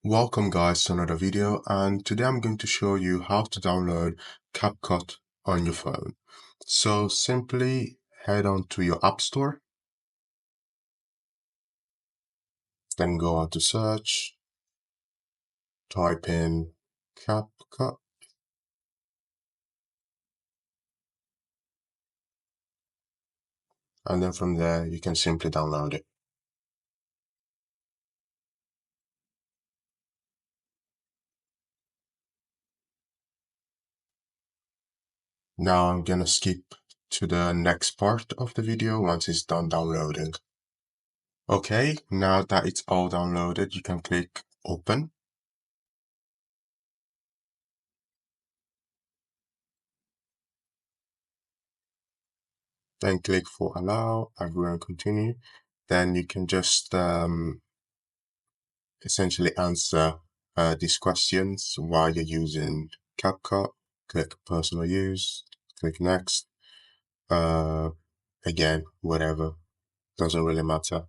Welcome guys to another video, and today I'm going to show you how to download CapCut on your phone. So simply head on to your app store, then go on to search, type in CapCut, and then from there you can simply download it. Now I'm gonna skip to the next part of the video once it's done downloading. Okay, now that it's all downloaded, you can click open. Then click for allow, agree and continue. Then you can just essentially answer these questions while you're using CapCut. Click personal use, click next. Again, whatever, doesn't really matter.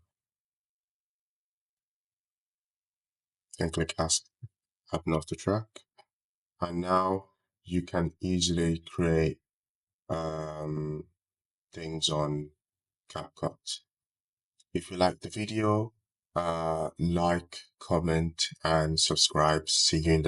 Then click add not to track. And now you can easily create things on CapCut. If you like the video, like, comment, and subscribe. See you in the next